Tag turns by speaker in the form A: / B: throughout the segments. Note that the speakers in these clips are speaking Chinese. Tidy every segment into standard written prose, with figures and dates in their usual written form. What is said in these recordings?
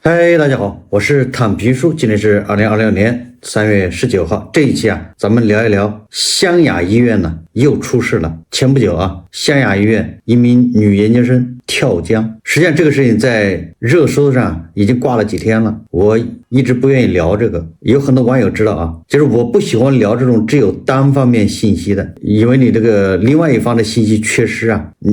A: 嗨，大家好，我是躺平叔，今天是2026年3月19号。这一期咱们聊一聊湘雅医院又出事了。前不久湘雅医院一名女研究生跳江。实际上这个事情在热搜上已经挂了几天了，我一直不愿意聊这个。有很多网友知道就是我不喜欢聊这种只有单方面信息的，因为你这个另外一方的信息缺失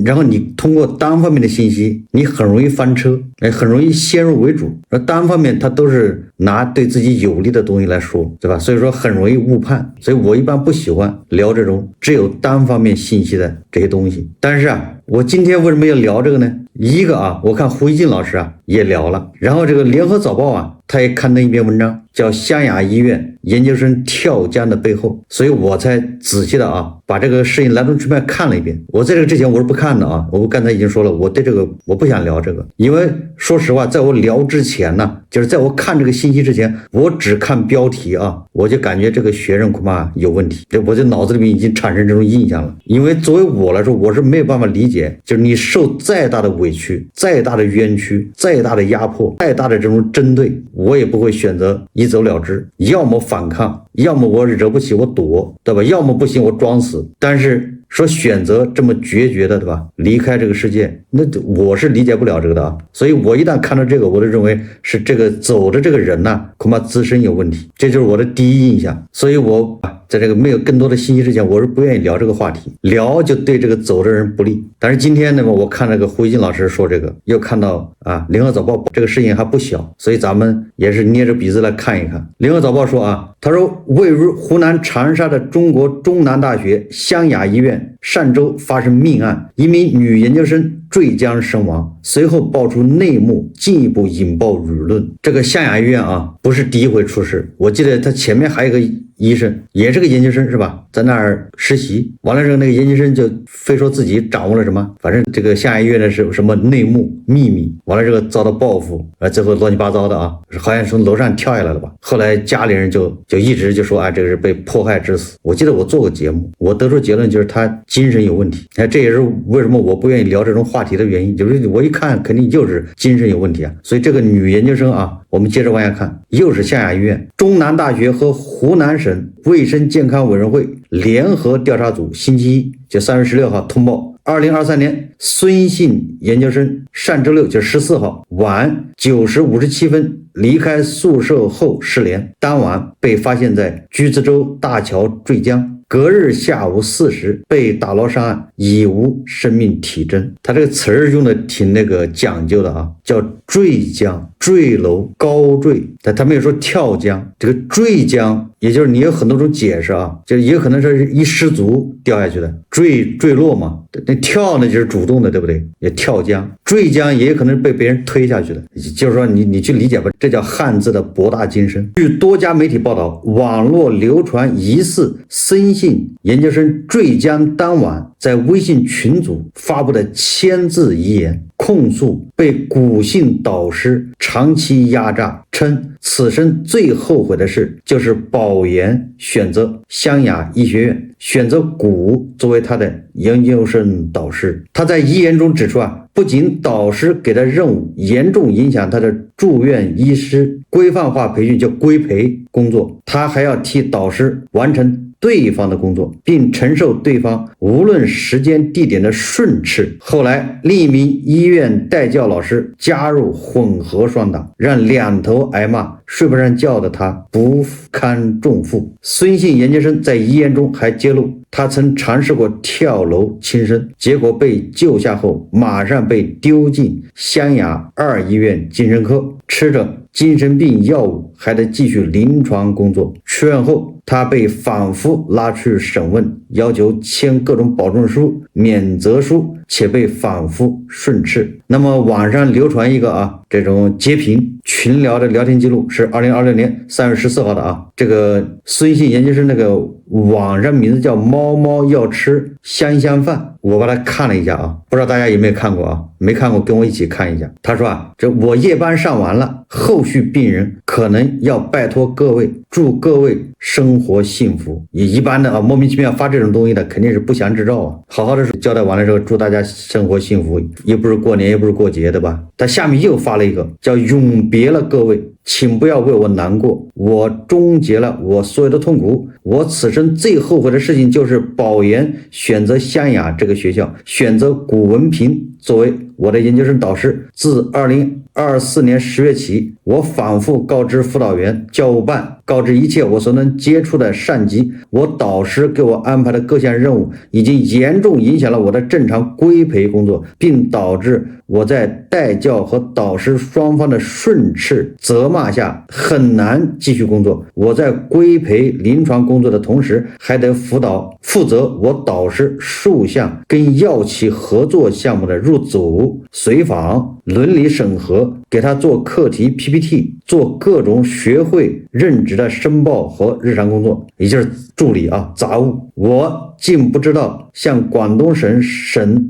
A: 然后你通过单方面的信息，你很容易翻车，很容易先入为主。而单方面他都是拿对自己有利的东西来说，对吧？所以说很容易误判，所以我一般不喜欢聊这种只有单方面信息的这些东西。但是我今天为什么要聊这个呢？一个我看胡一静老师也聊了，然后这个联合早报他也刊登一篇文章，叫湘雅医院研究生跳江的背后，所以我才仔细的把这个事情来龙去脉看了一遍。我在这个之前我是不看的我刚才已经说了，我对这个我不想聊这个，因为说实话，在我聊之前就是在我看这个信息之前，我只看标题我就感觉这个学生恐怕有问题，我就脑子里面已经产生这种印象了。因为作为我来说，我是没有办法理解，就是你受再大的委屈，再大的冤屈，再大的压迫，再大的这种针对，我也不会选择一走了之，要么反抗，要么我惹不起我躲，对吧？要么不行我装死。但是说选择这么决绝的，对吧？离开这个世界，那我是理解不了这个的所以我一旦看到这个，我就认为是这个走的这个人恐怕自身有问题，这就是我的第一印象。所以我在这个没有更多的信息之前，我是不愿意聊这个话题，聊就对这个走的人不利。但是今天呢，我看那个胡一静老师说这个，又看到联合早报这个事情还不小，所以咱们也是捏着鼻子来看一看。联合早报说他说位于湖南长沙的中国中南大学湘雅医院上周发生命案，一名女研究生坠江身亡，随后爆出内幕，进一步引爆舆论。这个湘雅医院不是第一回出事，我记得他前面还有一个医生，也是个研究生是吧，在那儿实习，完了之后那个研究生就非说自己掌握了什么，反正这个湘雅医院的是什么内幕秘密，完了之后遭到报复，最后乱七八糟的好像从楼上跳下来了吧。后来家里人就一直就说这个是被迫害致死。我记得我做过节目，我得出结论就是他精神有问题。这也是为什么我不愿意聊这种话题的原因，就是我一看肯定就是精神有问题所以这个女研究生我们接着往下看，又是湘雅医院。中南大学和湖南省卫生健康委员会联合调查组星期一就3月16号通报，2023年孙姓研究生上周六就14号晚9时57分离开宿舍后失联，当晚被发现在橘子洲大桥坠江，隔日下午4时被打捞上岸，已无生命体征。他这个词儿用的挺讲究的叫坠江、坠楼、高坠，但他没有说跳江。这个坠江也就是你有很多种解释就也可能是一失足掉下去的，坠落嘛，那跳呢就是主动的，对不对？也跳江。坠江也有可能被别人推下去的，就是说你去理解吧，这叫汉字的博大精深。据多家媒体报道，网络流传疑似孙姓研究生坠江当晚在微信群组发布的签字遗言，控诉被古姓导师长期压榨，称此生最后悔的事就是保研选择湘雅医学院，选择古作为他的研究生导师。他在遗言中指出不仅导师给的任务严重影响他的住院医师规范化培训叫规培工作，他还要替导师完成对方的工作，并承受对方无论时间地点的训斥。后来另一名医院代教老师加入混合双打，让两头挨骂，睡不上觉的他不堪重负。孙姓研究生在遗言中还揭露，他曾尝试过跳楼轻生，结果被救下后马上被丢进湘雅2医院精神科，吃着精神病药物，还得继续临床工作。出院后他被反复拉去审问，要求签各种保证书、免责书，且被反复训斥。那么网上流传一个这种截屏群聊的聊天记录，是2026年3月14号的这个孙姓研究生那个网上名字叫猫猫要吃香香饭，我把它看了一下不知道大家有没有看过没看过跟我一起看一下。他说这我夜班上完了，后续病人可能要拜托各位，祝各位生活幸福。一般的莫名其妙发这种东西的肯定是不祥之兆啊。好好的交代完了之后，祝大家生活幸福，又不是过年又不是过节的吧。他下面又发了一个叫永别了各位，请不要为我难过，我终结了我所有的痛苦，我此生最后悔的事情就是保研选择湘雅这个学校，选择古文平作为我的研究生导师。自2024年10月起，我反复告知辅导员、教务办，告知一切我所能接触的上级，我导师给我安排的各项任务已经严重影响了我的正常规培工作，并导致我在带教和导师双方的训斥责骂下很难继续工作。我在规培临床工作的同时，还得负责我导师数项跟药企合作项目的入组、随访、伦理审核，给他做课题 PPT， 做各种学会任职的申报和日常工作，也就是助理杂务。我竟不知道像广东省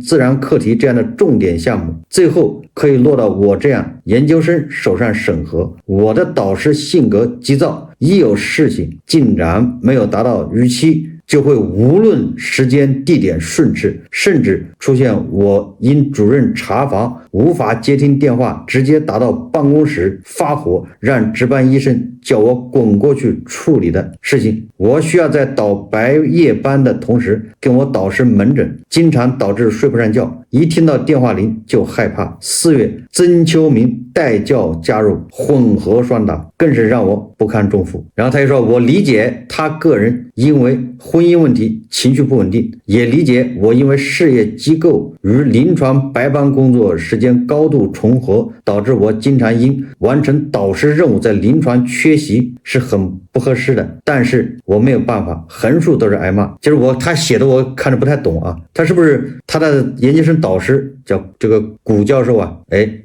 A: 自然课题这样的重点项目，最后可以落到我这样研究生手上审核。我的导师性格急躁，一有事情竟然没有达到预期，就会无论时间地点训斥，甚至出现我因主任查房无法接听电话，直接打到办公室发火，让值班医生叫我滚过去处理的事情。我需要在倒白夜班的同时跟我导师门诊，经常导致睡不上觉，一听到电话铃就害怕。4月曾秋明带教加入，混合双打，更是让我不堪重负。然后他就说，我理解他个人因为婚姻问题情绪不稳定，也理解我因为事业机构与临床白班工作时间高度重合，导致我经常因完成导师任务在临床缺席是很不合适的，但是我没有办法，横竖都是挨骂。就是他写的我看着不太懂啊，他是不是他的研究生导师叫这个古教授啊？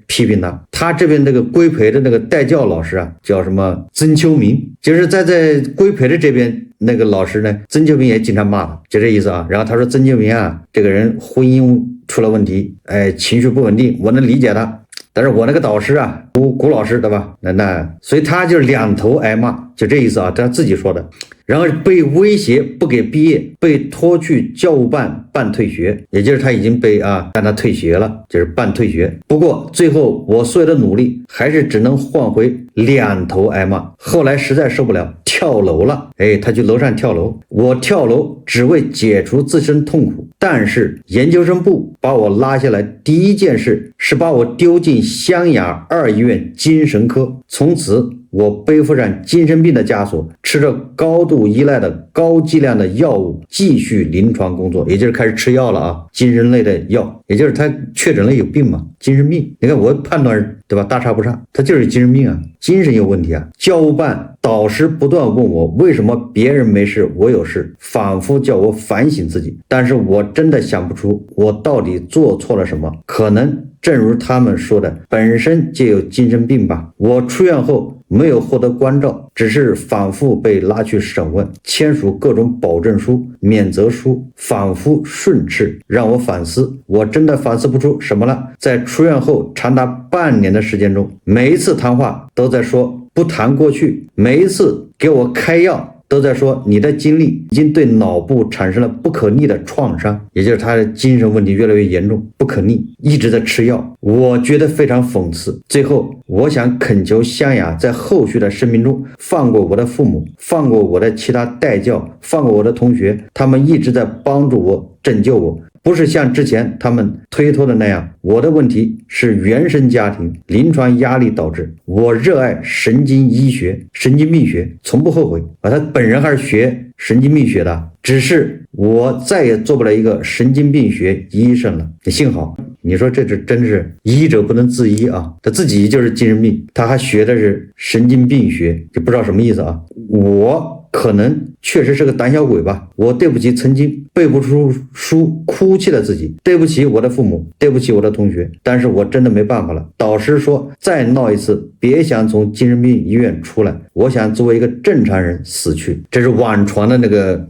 A: 批评他这边那个规培的那个带教老师啊，叫什么曾秋明，就是在规培的这边那个老师呢，曾秋明也经常骂他，就这意思啊。然后他说曾秋明啊，这个人婚姻出了问题，情绪不稳定，我能理解他，但是我那个导师啊，古老师对吧？那所以他就两头挨骂，就这意思啊，他自己说的。然后被威胁不给毕业，被拖去教务办办退学，也就是他已经被让他退学了，就是办退学。不过最后我所有的努力还是只能换回两头挨骂。后来实在受不了，跳楼了。他去楼上跳楼。我跳楼只为解除自身痛苦，但是研究生部把我拉下来，第一件事是把我丢进湘雅2医院精神科。从此我背负上精神病的枷锁，吃着高度依赖的高剂量的药物，继续临床工作，也就是开始吃药了啊，精神类的药，也就是他确诊了有病嘛，精神病。你看我判断对吧，大差不差，他就是精神病啊，精神有问题啊。教务办导师不断问我为什么别人没事我有事，反复叫我反省自己，但是我真的想不出我到底做错了什么。可能正如他们说的，本身就有精神病吧。我出院后没有获得关照，只是反复被拉去审问，签署各种保证书、免责书，反复训斥，让我反思。我真的反思不出什么了。在出院后长达半年的时间中，每一次谈话都在说不谈过去，每一次给我开药都在说你的经历已经对脑部产生了不可逆的创伤，也就是他的精神问题越来越严重，不可逆，一直在吃药。我觉得非常讽刺。最后我想恳求湘雅在后续的生命中放过我的父母，放过我的其他带教，放过我的同学，他们一直在帮助我，拯救我，不是像之前他们推脱的那样。我的问题是原生家庭临床压力导致。我热爱神经医学、神经病学，从不后悔他本人还是学神经病学的，只是我再也做不了一个神经病学医生了。幸好你说这真是医者不能自医啊，他自己就是精神病，他还学的是神经病学，就不知道什么意思啊。我可能确实是个胆小鬼吧，我对不起曾经背不出书哭泣的自己，对不起我的父母，对不起我的同学，但是我真的没办法了。导师说再闹一次别想从精神病医院出来，我想作为一个正常人死去。这是网传的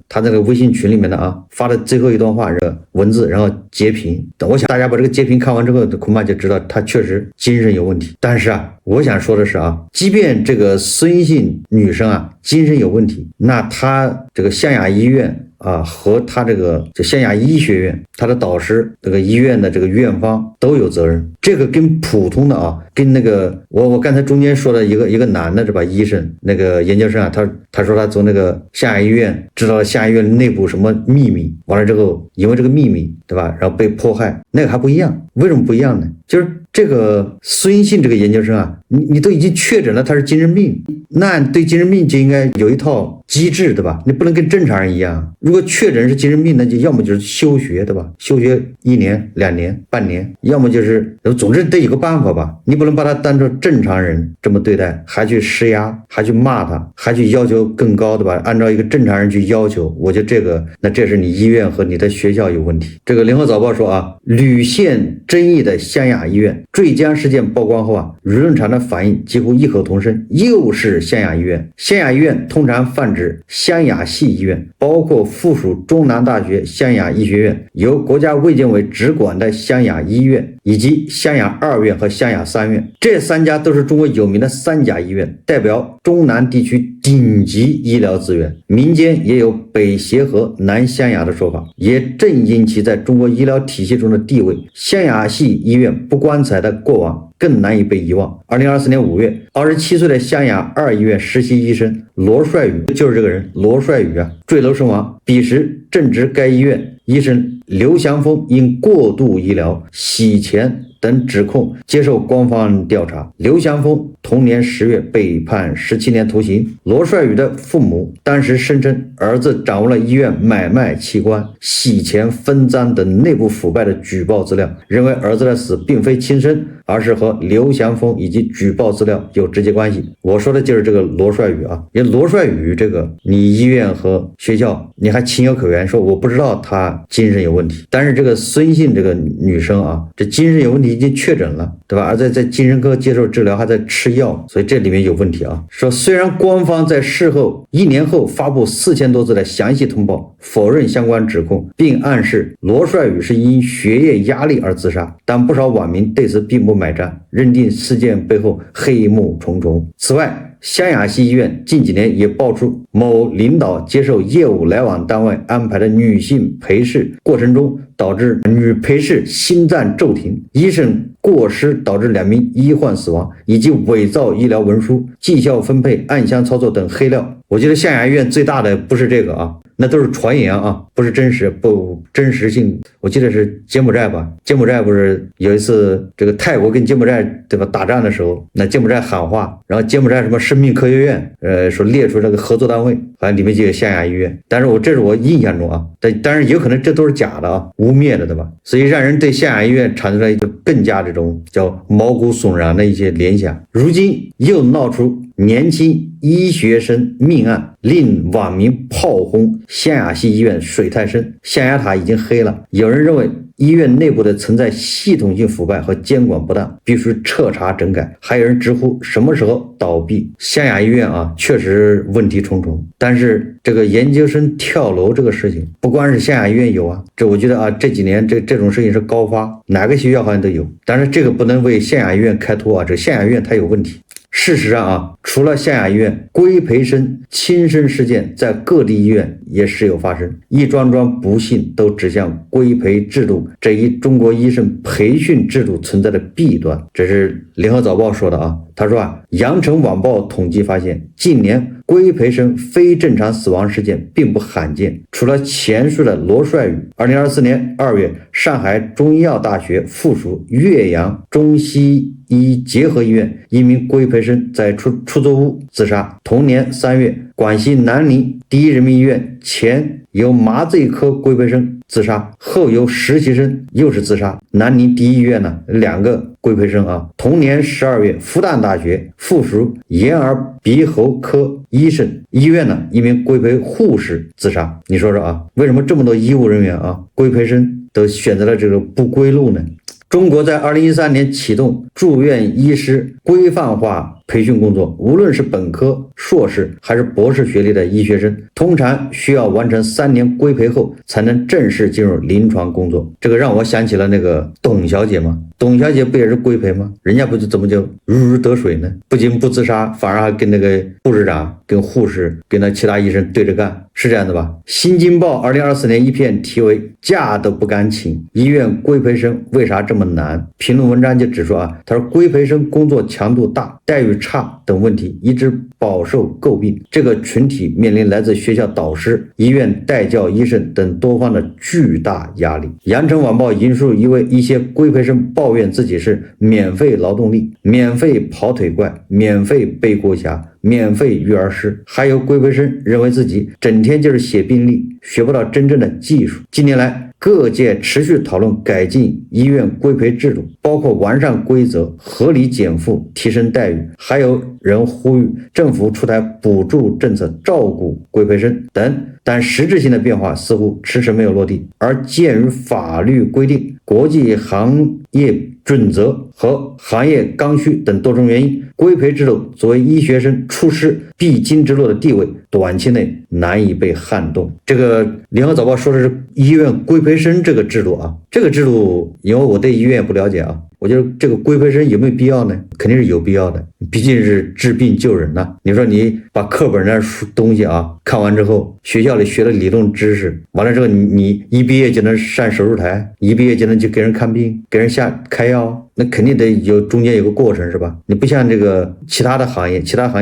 A: 他那个微信群里面的发的最后一段话文字，然后截屏。我想大家把这个截屏看完之后恐怕就知道他确实精神有问题。但是我想说的是即便这个孙姓女生精神有问题，那她这个湘雅医院和他这湘雅医学院，他的导师这个医院的这个院方都有责任。这个跟普通的跟那个我刚才中间说的一个男的是吧，医生那个研究生他说他从那个湘雅医院知道了湘雅医院内部什么秘密，完了之后因为这个秘密对吧，然后被迫害，那个还不一样。为什么不一样呢？就是这个孙姓这个研究生你都已经确诊了他是精神病，那对精神病就应该有一套机制对吧？你不能跟正常人一样。如果确诊是精神病，那就要么就是休学对吧？休学1年、2年、半年，要么就是总之得有个办法吧。你不能把他当成正常人这么对待，还去施压，还去骂他，还去要求更高对吧？按照一个正常人去要求，我觉得这是你医院和你的学校有问题。这个联合早报说屡现争议的湘雅医院坠江事件曝光后舆论场的反应几乎异口同声，又是湘雅医院。湘雅医院通常泛指湘雅系医院，包括附属中南大学湘雅医学院，由国家卫健委直管的湘雅医院，以及湘雅2院和湘雅3院。这3家都是中国有名的3甲医院，代表中南地区顶级医疗资源。民间也有北协和南湘雅的说法，也正因其在中国医疗体系中的地位，湘雅系医院不光彩的过往更难以被遗忘。2024年5月，27岁的湘雅2医院实习医生罗帅宇，就是这个人罗帅宇坠楼身亡。彼时正值该医院医生刘祥峰因过度医疗、洗钱等指控接受官方调查。刘祥峰同年10月被判17年徒刑。罗帅宇的父母当时声称儿子掌握了医院买卖器官、洗钱、分赃等内部腐败的举报资料，认为儿子的死并非亲生，而是和刘祥峰以及举报资料有直接关系。我说的就是这个罗帅宇因为罗帅宇这个你医院和学校你还情有可原，说我不知道他精神有问题，但是这个孙姓这个女生这精神有问题已经确诊了对吧，而在精神科接受治疗，还在吃药，所以这里面有问题说虽然官方在事后1年后发布4000多字的详细通报，否认相关指控，并暗示罗帅宇是因学业压力而自杀，但不少网民对此并不买账，认定事件背后黑幕重重。此外，湘雅系医院近几年也爆出某领导接受业务来往单位安排的女性陪侍过程中，导致女陪侍心脏骤停，医生过失导致2名医患死亡，以及伪造医疗文书、绩效分配、暗箱操作等黑料。我觉得湘雅医院最大的不是这个那都是传言不是真实性。我记得是柬埔寨吧，柬埔寨不是有一次这个泰国跟柬埔寨对吧打仗的时候，那柬埔寨喊话，然后柬埔寨什么生命科学院说列出这个合作单位，好像里面就有湘雅医院。但是这是我印象中但是有可能这都是假的污蔑的对吧，所以让人对湘雅医院产生了一种更加这种叫毛骨悚然的一些联想。如今又闹出年轻医学生命案，令网民炮轰湘雅系医院水太深，象牙塔已经黑了。有人认为医院内部的存在系统性腐败和监管不当，必须彻查整改。还有人直呼什么时候倒闭。湘雅医院确实问题重重，但是这个研究生跳楼这个事情不光是湘雅医院有这我觉得这几年这种事情是高发，哪个学校好像都有。但是这个不能为湘雅医院开脱这湘雅医院它有问题。事实上除了湘雅医院，规培生轻生事件在各地医院也时有发生，一桩桩不幸都指向规培制度这一中国医生培训制度存在的弊端。这是联合早报说的他说羊城晚报统计发现，近年规培生非正常死亡事件并不罕见。除了前述的罗帅宇，2024年2月，上海中医药大学附属岳阳中西医结合医院一名规培生在出租屋自杀。同年3月，广西南宁第一人民医院前由麻醉科规培生自杀，后由实习生又是自杀。南宁第一医院呢2个规培生啊，同年12月，复旦大学附属眼耳鼻喉科医院呢一名规培护士自杀。你说说啊，为什么这么多医务人员啊，规培生都选择了这个不归路呢？中国在2013年启动住院医师规范化培训工作，无论是本科、硕士还是博士学历的医学生，通常需要完成3年规培后才能正式进入临床工作。这个让我想起了那个董小姐吗？董小姐不也是规培吗？人家不就怎么就如鱼得水呢？不仅不自杀，反而还跟那个护士长、跟护士、跟那其他医生对着干，是这样的吧？新京报2024年一篇题为“假都不敢请，医院规培生为啥这么难”评论文章就指出啊，他说规培生工作强度大、待遇差等问题一直饱受诟病，这个群体面临来自学校导师、医院带教医生等多方的巨大压力。羊城晚报引述一些规培生抱怨自己是免费劳动力、免费跑腿怪、免费背锅侠、免费育儿师，还有规培生认为自己整天就是写病历，学不到真正的技术。近年来，各界持续讨论改进医院规培制度，包括完善规则、合理减负、提升待遇，还有人呼吁政府出台补助政策照顾规培生等，但实质性的变化似乎迟迟没有落地。而鉴于法律规定、国际行业准则和行业刚需等多种原因，规培制度作为医学生出师必经之路的地位，短期内难以被撼动。这个联合早报说的是医院规培生这个制度啊，这个制度因为我对医院也不了解啊，我觉得这个规培生有没有必要呢？肯定是有必要的，毕竟是治病救人呐。你说你把课本上东西啊看完之后，学校里学的理论知识，完了之后你一毕业就能上手术台，一毕业就能去给人看病，给人开药，那肯定得中间有个过程是吧？你不像这个其他行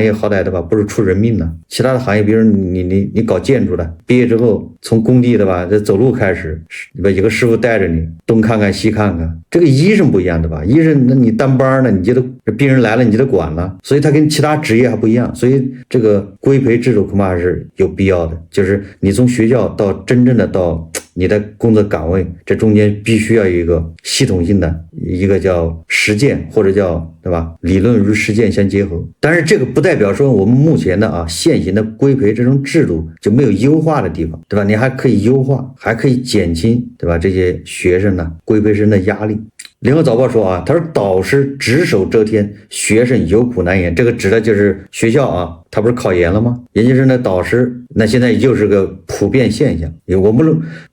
A: 业好歹的吧，不是出人命呢。其他的行业，比如你搞建筑的，毕业之后从工地的吧，走路开始，有个师傅带着你东看看西看看。这个医生不一样的吧？医生那你当班呢，你就得病人来了你就得管了，所以他跟其他职业还不一样。所以这个规培制度恐怕是有必要的，就是你从学校到真正的到你的工作岗位，这中间必须要有一个系统性的一个叫实践，或者叫对吧，理论与实践相结合。但是这个不代表说我们目前的现行的规培这种制度就没有优化的地方，对吧？你还可以优化，还可以减轻，对吧，这些学生呢规培生的压力。联合早报说他说导师只手遮天，学生有苦难言。这个指的就是学校他不是考研了吗？研究生的导师那现在又是个普遍现象，我不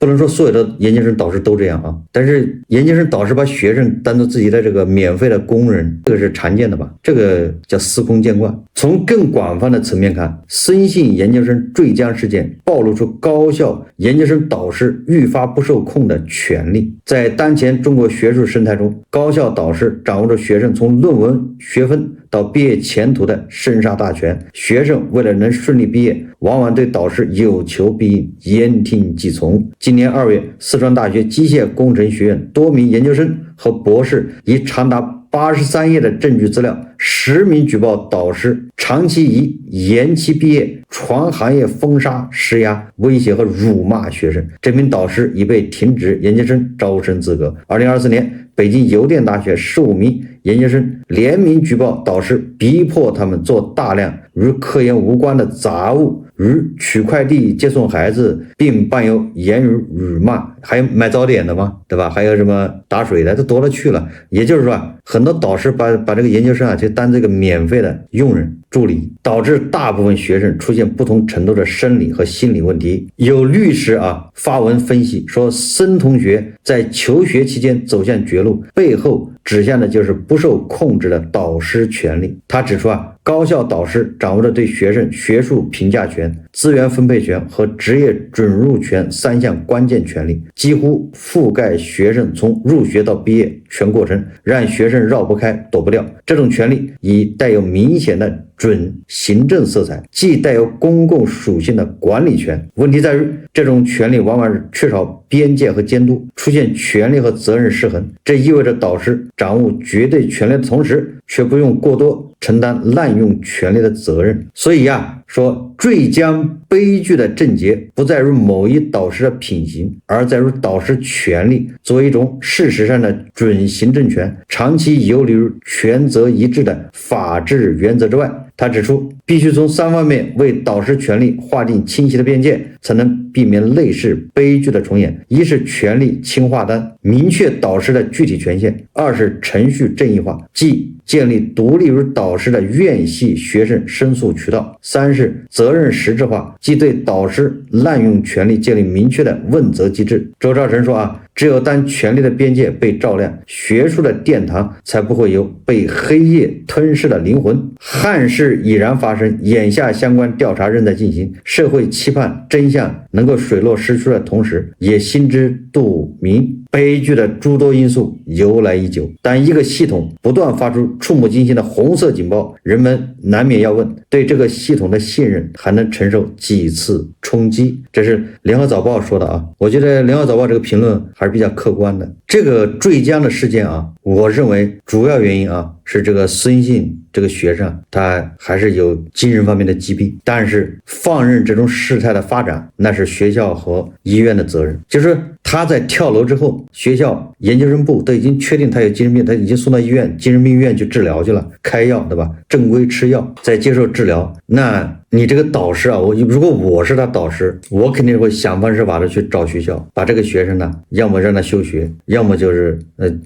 A: 能说所有的研究生导师都这样但是研究生导师把学生当做自己的这个免费的工人，这个是常见的吧？这个叫司空见惯。从更广泛的层面看，森信研究生坠江事件暴露出高校研究生导师愈发不受控的权利。在当前中国学术生态中，高校导师掌握着学生从论文学分到毕业前途的生杀大权，学生为了能顺利毕业，往往对导师有求必应，言听计从。今年2月，四川大学机械工程学院多名研究生和博士以长达83页的证据资料实名举报导师长期以延期毕业、传行业封杀、施压、威胁和辱骂学生。这名导师已被停止研究生招生资格。2024年，北京邮电大学15名研究生联名举报导师逼迫他们做大量与科研无关的杂物，如取快递、接送孩子，并伴有言语辱骂，还有买早点的嘛，对吧？还有什么打水的，这多了去了。也就是说，很多导师把这个研究生就当这个免费的佣人、助理，导致大部分学生出现不同程度的生理和心理问题。有律师发文分析说，森同学在求学期间走向绝路，背后指向的就是不受控制的导师权利。他指出高校导师掌握着对学生学术评价权、资源分配权和职业准入权3项关键权利，几乎覆盖学生从入学到毕业全过程，让学生绕不开、躲不掉。这种权利已带有明显的准行政色彩，既带有公共属性的管理权。问题在于，这种权利往往是缺少边界和监督，出现权利和责任失衡。这意味着导师掌握绝对权力的同时，却不用过多承担滥用权力的责任。所以说坠江悲剧的症结不在于某一导师的品行，而在于导师权力作为一种事实上的准行政权，长期游离于权责一致的法治原则之外。他指出，必须从3方面为导师权力划定清晰的边界，才能避免类似悲剧的重演。一是权力轻划单，明确导师的具体权限；二是程序正义化，即建立独立于导师的院系学生申诉渠道；三是责任实质化，即对导师滥用权力建立明确的问责机制。周兆成说只有当权力的边界被照亮，学术的殿堂才不会有被黑夜吞噬的灵魂。憾事已然发生，眼下相关调查仍在进行，社会期盼真相能够水落石出的同时，也心知肚明悲剧的诸多因素由来已久。当一个系统不断发出触目惊心的红色警报，人们难免要问，对这个系统的信任还能承受几次冲击？这是联合早报说的我觉得联合早报这个评论还是比较客观的。这个坠江的事件我认为主要原因是这个孙姓这个学生他还是有精神方面的疾病，但是放任这种事态的发展，那是学校和医院的责任。就是他在跳楼之后，学校研究生部都已经确定他有精神病，他已经送到医院精神病院去治疗去了，开药对吧？正规吃药，再接受治疗。那你这个导师如果我是他导师，我肯定会想方设法的去找学校，把这个学生呢，要么让他休学，要么就是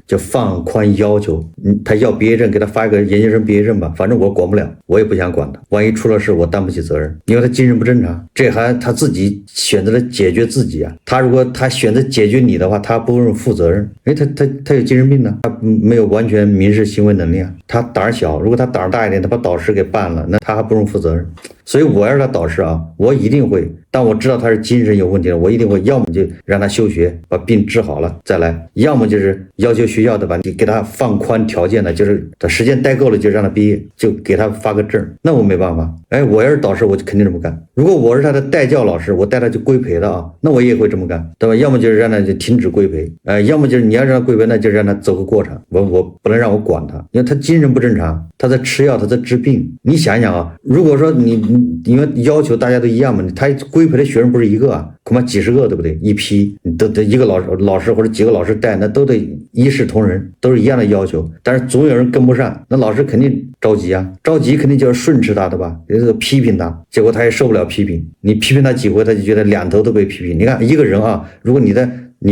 A: 就放宽要求，他要毕业证给他发一个研究生毕业证吧，反正我管不了，我也不想管他，万一出了事我担不起责任，因为他精神不正常，这还他自己选择了解决自己他如果他选择解决你的话，他不用负责任，他有精神病呢，他没有完全民事行为能力他胆儿小，如果他胆儿大一点，他把导师给办了，那他还不用负责任。所以我要是他导师我一定会，当我知道他是精神有问题了，我一定会要么就让他休学，把病治好了再来，要么就是要求学校的吧，你给他放宽条件的，就是他时间待够了就让他毕业，就给他发个证。那我没办法，我要是导师我就肯定这么干。如果我是他的代教老师，我带他去规培的那我也会这么干，对吧？要么就是让他就停止规培，要么就是你要让他规培，那就让他走个过场，我不能让我管他，因为他精神不正常，他在吃药，他在治病。你想想如果说你因为要求大家都一样嘛，他规培的学生不是一个恐怕几十个，对不对？一批你都一个老师或者几个老师带，那都得一视同仁，都是一样的要求，但是总有人跟不上，那老师肯定着急着急肯定就要顺持他，对吧？批评他，结果他也受不了批评，你批评他几回，他就觉得两头都被批评。你看一个人如果你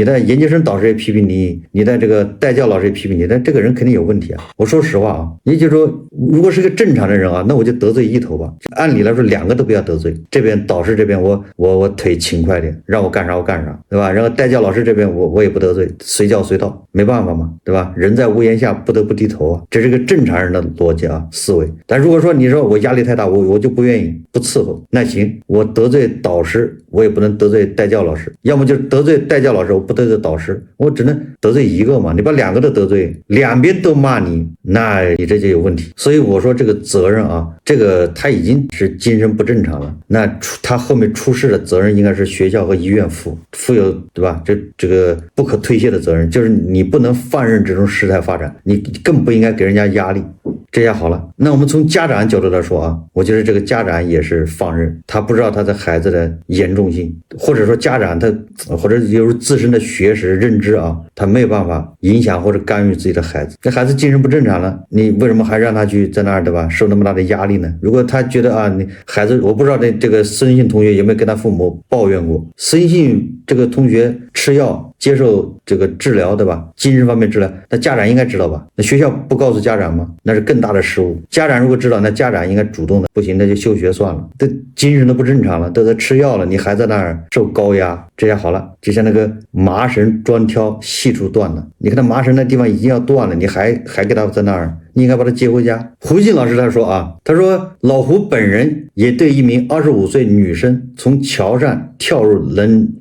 A: 的研究生导师也批评你，你的这个代教老师也批评你，但这个人肯定有问题我说实话也就是说，如果是个正常的人那我就得罪一头吧。按理来说两个都不要得罪，这边导师这边我腿勤快点，让我干啥我干啥，对吧？然后代教老师这边我也不得罪，随叫随到，没办法嘛，对吧？人在屋檐下不得不低头这是个正常人的逻辑思维。但如果说你说我压力太大，我就不愿意不伺候，那行，我得罪导师我也不能得罪代教老师，要么就得罪代教老师，我不得罪导师，我只能得罪一个嘛。你把两个都得罪，两边都骂你，那你这就有问题。所以我说这个责任这个他已经是精神不正常了，那他后面出事的责任应该是学校和医院负有，对吧？这个不可推卸的责任，就是你不能放任这种事态发展，你更不应该给人家压力。这下好了，那我们从家长角度来说我觉得这个家长也是放任，他不知道他的孩子的严重性，或者说家长他或者有自身的学识认知他没有办法影响或者干预自己的孩子。这孩子精神不正常了，你为什么还让他去在那儿，对吧？受那么大的压力呢？如果他觉得你孩子，我不知道这个孙姓同学有没有跟他父母抱怨过，孙姓这个同学吃药接受这个治疗，对吧？精神方面治疗，那家长应该知道吧？那学校不告诉家长吗？那是更大的失误。家长如果知道，那家长应该主动的，不行那就休学算了。这精神都不正常了，都在吃药了，你还在那儿受高压，这下好了，就像那个麻绳专挑细处断了。你看他麻绳那地方已经要断了，你还给他在那儿，你应该把他接回家。胡静老师他说他说老胡本人也对一名25岁女生从桥上跳入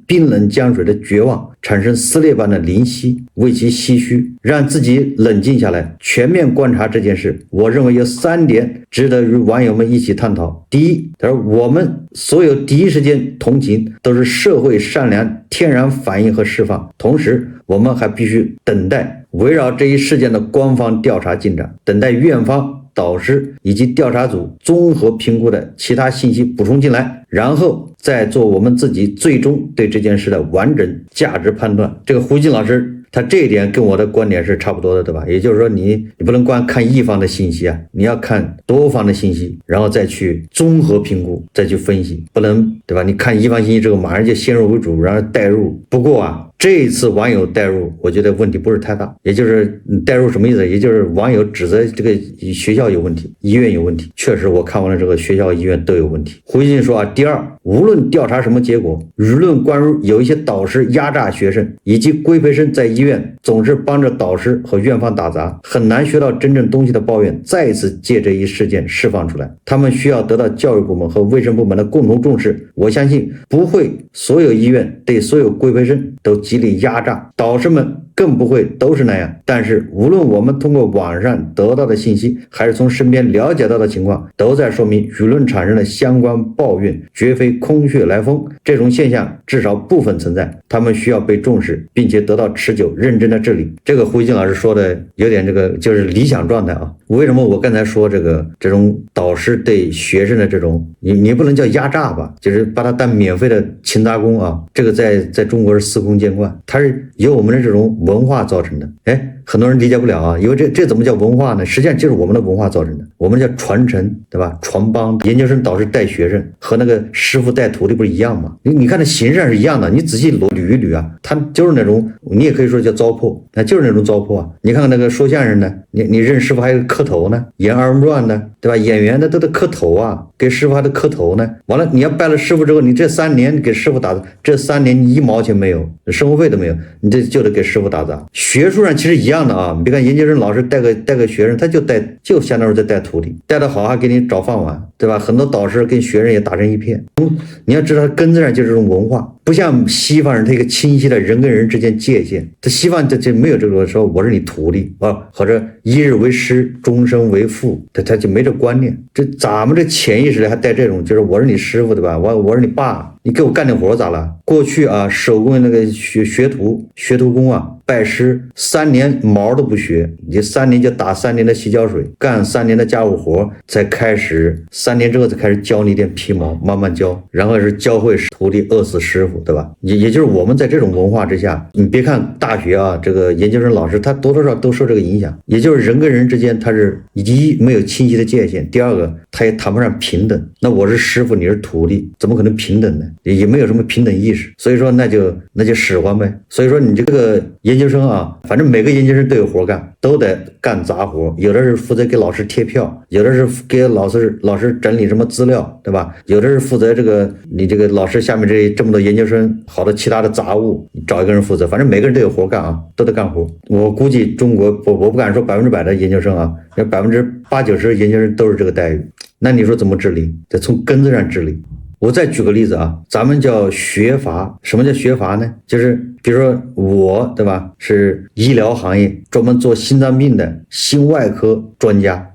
A: 冰冷江水的绝望产生撕裂般的灵犀，为其唏嘘，让自己冷静下来，全面观察这件事。我认为有3点值得与网友们一起探讨。第一，他说我们所有第一时间同情都是社会善良天然反应和释放，同时我们还必须等待围绕这一事件的官方调查进展，等待院方、导师以及调查组综合评估的其他信息补充进来，然后再做我们自己最终对这件事的完整价值判断。这个胡金老师他这一点跟我的观点是差不多的，对吧？也就是说你不能光看一方的信息啊，你要看多方的信息，然后再去综合评估，再去分析，不能，对吧？你看一方信息之后马上就先入为主，然后代入。不过啊，这一次网友代入，我觉得问题不是太大，也就是代入什么意思？也就是网友指责这个学校有问题，医院有问题。确实我看完了这个学校、医院都有问题。胡金说啊，第二，无论调查什么结果，舆论关于有一些导师压榨学生，以及规培生在医院总是帮着导师和院方打杂，很难学到真正东西的抱怨，再一次借这一事件释放出来。他们需要得到教育部门和卫生部门的共同重视。我相信不会所有医院对所有规培生都极力压榨，导师们更不会都是那样。但是无论我们通过网上得到的信息，还是从身边了解到的情况，都在说明舆论产生的相关抱怨绝非空穴来风，这种现象至少部分存在，他们需要被重视，并且得到持久认真的治理。这个胡一金老师说的有点这个就是理想状态啊。为什么我刚才说这种导师对学生的这种你不能叫压榨吧，就是把他当免费的勤杂工啊，这个在中国是司空见惯，它是由我们的这种文化造成的。很多人理解不了啊，因为这怎么叫文化呢？实际上就是我们的文化造成的，我们叫传承，对吧？传帮，研究生导师带学生和那个师傅带徒弟不是一样吗？你看这形式上是一样的，你仔细捋一捋啊，他就是那种，你也可以说叫糟粕，就是那种糟粕啊。你看看那个说相声的，你认师傅还有磕头呢，演二人转的，对吧？演员的都得磕头啊，给师傅还得磕头呢。完了，你要拜了师傅之后，你这3年给师傅打杂，这3年你1毛钱没有，生活费都没有，你这就得给师傅打杂。学术上其实一样的啊，你别看研究生老师带个学生，他就相当于在带徒弟，带得好还给你找饭碗，对吧？很多导师跟学生也打成一片。你要知道根子上就是这种文化，不像西方人他一个清晰的人跟人之间界限，他西方这没有这个说我是你徒弟啊，或者一日为师终生为父，他就没这观念。这咱们这潜意识里还带这种，就是我是你师傅，对吧？我是你爸，你给我干点活咋了？过去啊，手工那个学徒工啊，拜师3年毛都不学，你3年就打3年的洗脚水，干3年的家务活，才开始3年之后才开始教你点皮毛，慢慢教，然后是教会徒弟饿死师傅，对吧？也就是我们在这种文化之下，你别看大学啊，这个研究生老师他多多少都受这个影响，也就是人跟人之间他是第一没有清晰的界限，第二个他也谈不上平等。那我是师傅，你是徒弟，怎么可能平等呢？也没有什么平等意识，所以说那就使唤呗。所以说你这个研究生啊，反正每个研究生都有活干，都得干杂活，有的是负责给老师贴票，有的是给老师整理什么资料，对吧？有的是负责你这个老师下面这么多研究生，好多其他的杂物，找一个人负责，反正每个人都有活干啊，都得干活。我估计中国我不敢说100%的研究生啊，80%-90%研究生都是这个待遇。那你说怎么治理？得从根子上治理。我再举个例子啊，咱们叫学阀。什么叫学阀呢？就是比如说我，对吧，是医疗行业专门做心脏病的心外科专家，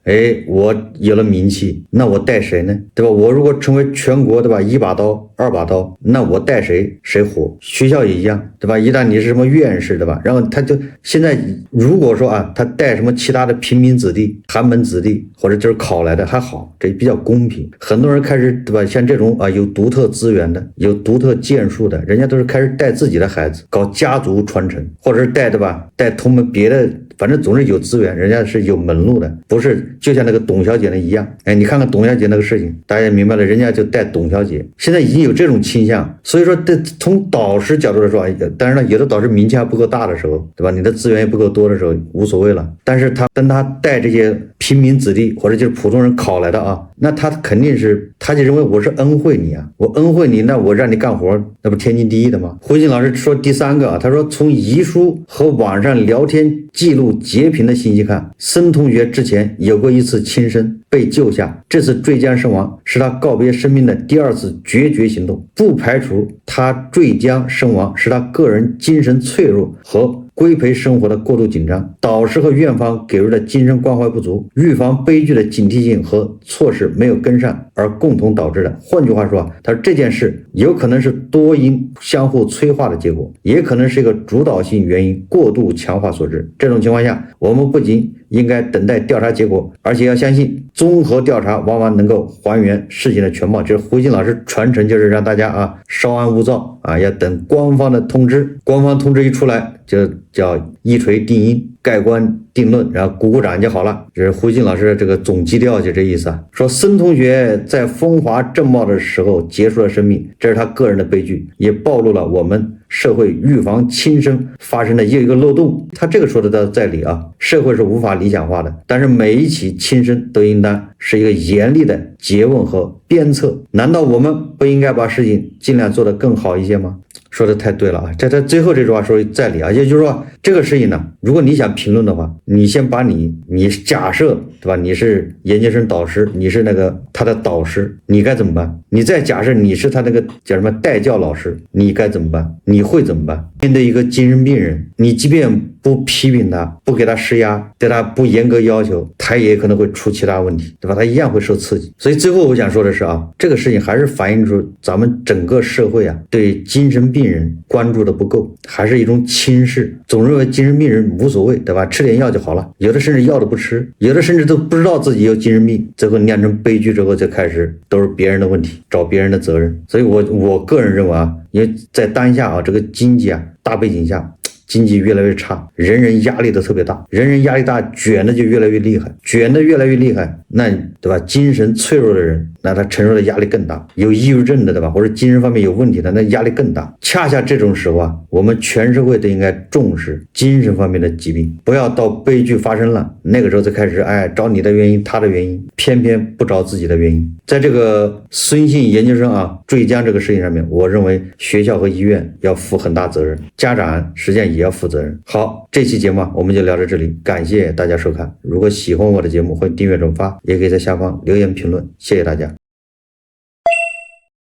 A: 我有了名气，那我带谁呢？对吧？我如果成为全国，对吧，1把刀2把刀，那我带谁火。学校也一样，对吧？一旦你是什么院士，对吧？然后他就现在如果说啊，他带什么其他的平民子弟、寒门子弟，或者就是考来的还好，这比较公平。很多人开始，对吧？像这种啊有独特资源的、有独特建树的，人家都是开始带自己的孩子，搞家族传承，或者是带，对吧？带同门别的，反正总是有资源，人家是有门路的，不是就像那个董小姐那一样。你看看董小姐那个事情，大家也明白了，人家就带董小姐，现在已经有这种倾向。所以说从导师角度来说，当然了，有的导师名气还不够大的时候，对吧？你的资源也不够多的时候无所谓了，但是当他带这些平民子弟或者就是普通人考来的啊，那他肯定是他就认为我是恩惠你啊，我恩惠你，那我让你干活，那不天经地义的吗？胡金老师说第3个啊，他说从遗书和网上聊天记录截屏的信息看，森同学之前有过一次轻生被救下，这次坠江身亡是他告别生命的第2次决绝行动，不排除他坠江身亡是他个人精神脆弱和规培生活的过度紧张，导师和院方给予的精神关怀不足，预防悲剧的警惕性和措施没有跟上而共同导致的。换句话说，他说这件事有可能是多因相互催化的结果，也可能是一个主导性原因过度强化所致。这种情况下，我们不仅应该等待调查结果，而且要相信综合调查往往能够还原事情的全貌。这是胡鑫老师传承，就是让大家稍安勿躁要等官方的通知，官方通知一出来就叫一锤定音，盖棺定论，然后鼓鼓掌就好了。这是胡鑫老师的这个总基调，就这意思说孙同学在风华正茂的时候结束了生命，这是他个人的悲剧，也暴露了我们社会预防轻生发生的又一个漏洞。他这个说的在理社会是无法理想化的，但是每一起轻生都应当是一个严厉的诘问和鞭策。难道我们不应该把事情尽量做得更好一些吗？说的太对了在他最后这句话说在理也就是说这个事情呢，如果你想评论的话，你先把你假设对吧，你是研究生导师，你是那个他的导师，你该怎么办？你再假设你是他那个叫什么代教老师，你该怎么办？你会怎么办？面对一个精神病人，你即便不批评他，不给他施压，对他不严格要求，他也可能会出其他问题，对吧？他一样会受刺激。所以最后我想说的是这个事情还是反映出咱们整个社会对精神病人关注的不够，还是一种轻视，总认为精神病人无所谓，对吧？吃点药就好了，有的甚至药都不吃，有的甚至都不知道自己有精神病，最后酿成悲剧之后就开始都是别人的问题，找别人的责任。所以我个人认为因为在当下这个经济大背景下，经济越来越差，人人压力都特别大，人人压力大，卷的就越来越厉害，卷的越来越厉害，那对吧？精神脆弱的人，那他承受的压力更大，有抑郁症的对吧，或者精神方面有问题的，那压力更大。恰恰这种时候我们全社会都应该重视精神方面的疾病，不要到悲剧发生了那个时候才开始找你的原因他的原因，偏偏不找自己的原因。在这个孙姓研究生坠江这个事情上面，我认为学校和医院要负很大责任，家长实际上也要负责任。好，这期节目我们就聊到这里，感谢大家收看。如果喜欢我的节目，欢迎订阅转发，也可以在下方留言评论，谢谢大家。